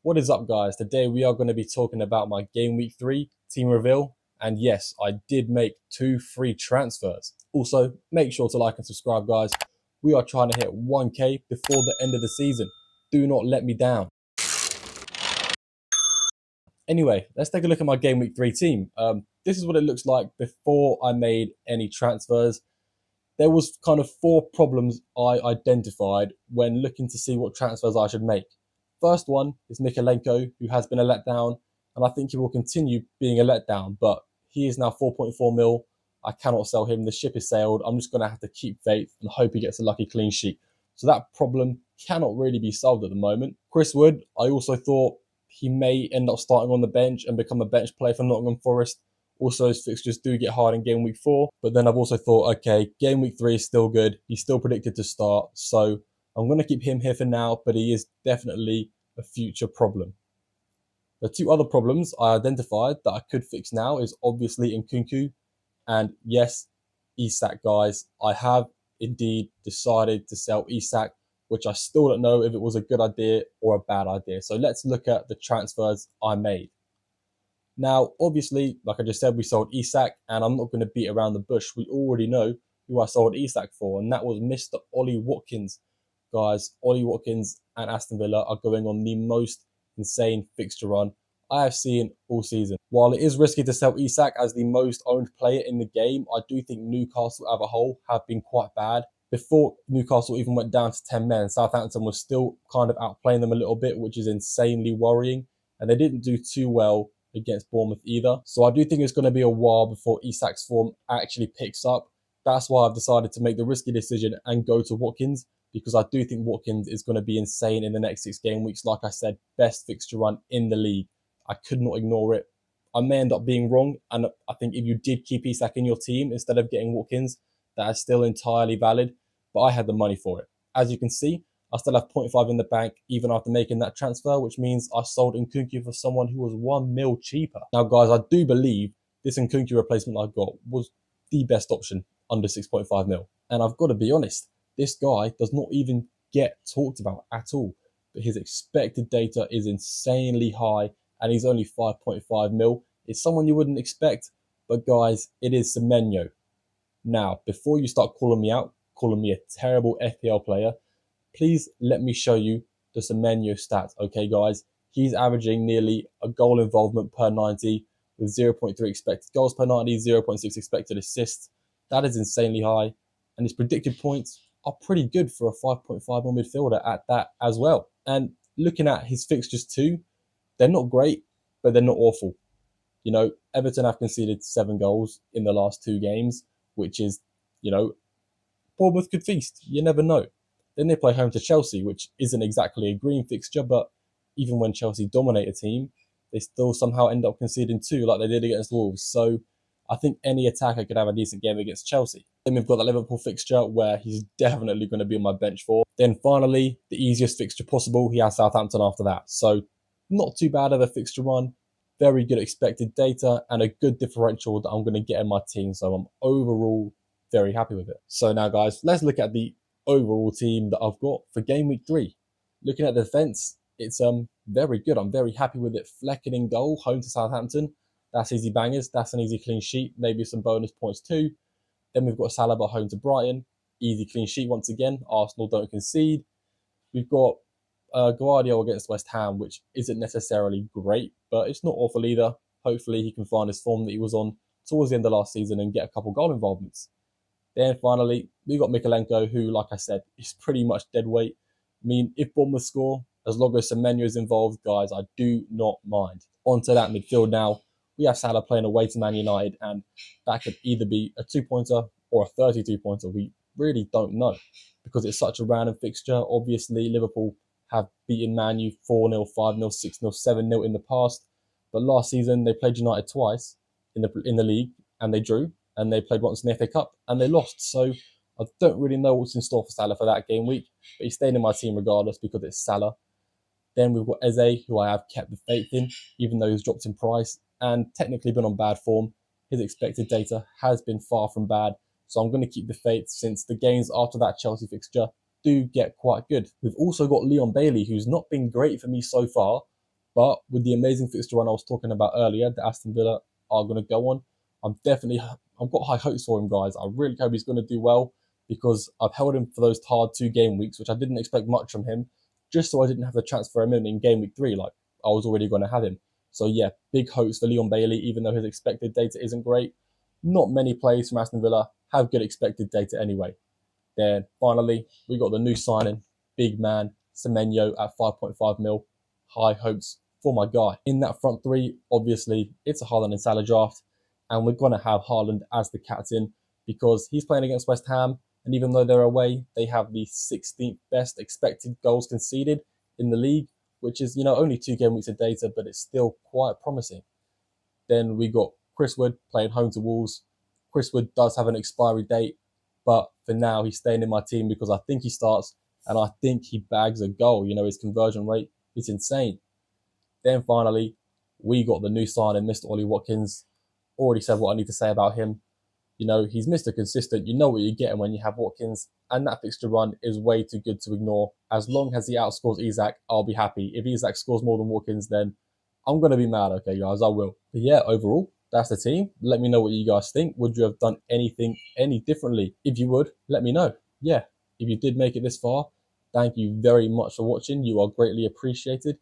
What is up, guys? Today we are going to be talking about my game week 3 team reveal. And yes, I did make 2 free transfers. Also, make sure to like and subscribe, guys. We are trying to hit 1K before the end of the season. Do not let me down. Anyway, let's take a look at my game week 3 team. This is what it looks like before I made any transfers. There was kind of 4 problems I identified when looking to see what transfers I should make. First one is Mikalenko, who has been a letdown, and I think he will continue being a letdown, but he is now 4.4 mil. I cannot sell him. The ship is sailed. I'm just going to have to keep faith and hope he gets a lucky clean sheet. So that problem cannot really be solved at the moment. Chris Wood, I also thought he may end up starting on the bench and become a bench player for Nottingham Forest. Also, his fixtures do get hard in game week 4. But then I've also thought, okay, game week 3 is still good. He's still predicted to start. So I'm going to keep him here for now, but he is definitely a future problem. The 2 other problems I identified that I could fix now is obviously Nkunku and yes, Isak, guys. I have indeed decided to sell Isak, which I still don't know if it was a good idea or a bad idea. So let's look at the transfers I made. Now, obviously, like I just said, we sold Isak, and I'm not going to beat around the bush. We already know who I sold Isak for, and that was Mr. Ollie Watkins. Guys, Ollie Watkins and Aston Villa are going on the most insane fixture run I have seen all season. While it is risky to sell Isak as the most owned player in the game, I do think Newcastle as a whole have been quite bad. Before Newcastle even went down to 10 men, Southampton was still kind of outplaying them a little bit, which is insanely worrying. And they didn't do too well against Bournemouth either. So I do think it's going to be a while before Isak's form actually picks up. That's why I've decided to make the risky decision and go to Watkins, because I do think Watkins is going to be insane in the next 6 game weeks. Like I said, best fixture run in the league. I could not ignore it. I may end up being wrong, and I think if you did keep Isak in your team instead of getting Watkins, that is still entirely valid, but I had the money for it. As you can see, I still have 0.5 in the bank even after making that transfer, which means I sold Nkunku for someone who was 1 mil cheaper. Now, guys, I do believe this Nkunku replacement I got was the best option under 6.5 mil. And I've got to be honest, this guy does not even get talked about at all, but his expected data is insanely high, and he's only 5.5 mil. It's someone you wouldn't expect, but guys, it is Semenyo. Now, before you start calling me out, calling me a terrible FPL player, please let me show you the Semenyo stats, okay, guys? He's averaging nearly a goal involvement per 90 with 0.3 expected goals per 90, 0.6 expected assists. That is insanely high. And his predicted points are pretty good for a 5.5 mil midfielder at that as well. And looking at his fixtures too, they're not great, but they're not awful. You know, Everton have conceded 7 goals in the last 2 games, which is, you know, Bournemouth could feast. You never know. Then they play home to Chelsea, which isn't exactly a green fixture, but even when Chelsea dominate a team, they still somehow end up conceding 2 like they did against Wolves. So I think any attacker could have a decent game against Chelsea. Then we've got that Liverpool fixture where he's definitely going to be on my bench for. Then finally, the easiest fixture possible, he has Southampton after that. So not too bad of a fixture run. Very good expected data and a good differential that I'm going to get in my team. So I'm overall very happy with it. So now, guys, let's look at the overall team that I've got for game week 3. Looking at the defense, it's very good. I'm very happy with it. Flecken in goal, home to Southampton. That's easy bangers. That's an easy clean sheet. Maybe some bonus points too. Then we've got Salah home to Brighton. Easy clean sheet once again. Arsenal don't concede. We've got Guardiola against West Ham, which isn't necessarily great, but it's not awful either. Hopefully he can find his form that he was on towards the end of last season and get a couple goal involvements. Then finally, we got Mikalenko, who, like I said, is pretty much dead weight. I mean, if Bournemouth score, as long as Semenyo is involved, guys, I do not mind. On to that midfield now. We have Salah playing away to Man United, and that could either be a 2-pointer or a 32-pointer. We really don't know because it's such a random fixture. Obviously, Liverpool have beaten Man U 4-0, 5-0, 6-0, 7-0 in the past. But last season, they played United twice in the league, and they drew. And they played once in the FA Cup, and they lost. So I don't really know what's in store for Salah for that game week, but he's staying in my team regardless because it's Salah. Then we've got Eze, who I have kept the faith in, even though he's dropped in price and technically been on bad form. His expected data has been far from bad, so I'm going to keep the faith since the games after that Chelsea fixture do get quite good. We've also got Leon Bailey, who's not been great for me so far, But with the amazing fixture run I was talking about earlier that Aston Villa are going to go on, I've got high hopes for him, guys. I really hope he's going to do well because I've held him for those hard 2 game weeks, which I didn't expect much from him, just so I didn't have to transfer him in game week 3. Like, I was already going to have him. So yeah, big hopes for Leon Bailey, even though his expected data isn't great. Not many players from Aston Villa have good expected data anyway. Then finally, we got the new signing, big man, Semenyo at 5.5 mil. High hopes for my guy. In that front three, obviously, it's a Haaland and Salah draft, and we're going to have Haaland as the captain because he's playing against West Ham, and even though they're away, they have the 16th best expected goals conceded in the league, which is, only 2 game weeks of data, but it's still quite promising. Then we got Chris Wood playing home to Wolves. Chris Wood does have an expiry date, but for now he's staying in my team because I think he starts and I think he bags a goal. His conversion rate is insane. Then finally, we got the new signing, Mr. Ollie Watkins. Already said what I need to say about him. He's Mr. Consistent. You know what you're getting when you have Watkins, and that fixture run is way too good to ignore. As long as he outscores Isak, I'll be happy. If Isak scores more than Watkins, then I'm going to be mad, okay, guys, I will. But yeah, overall, that's the team. Let me know what you guys think. Would you have done anything any differently? If you would, let me know. Yeah, if you did make it this far, thank you very much for watching. You are greatly appreciated.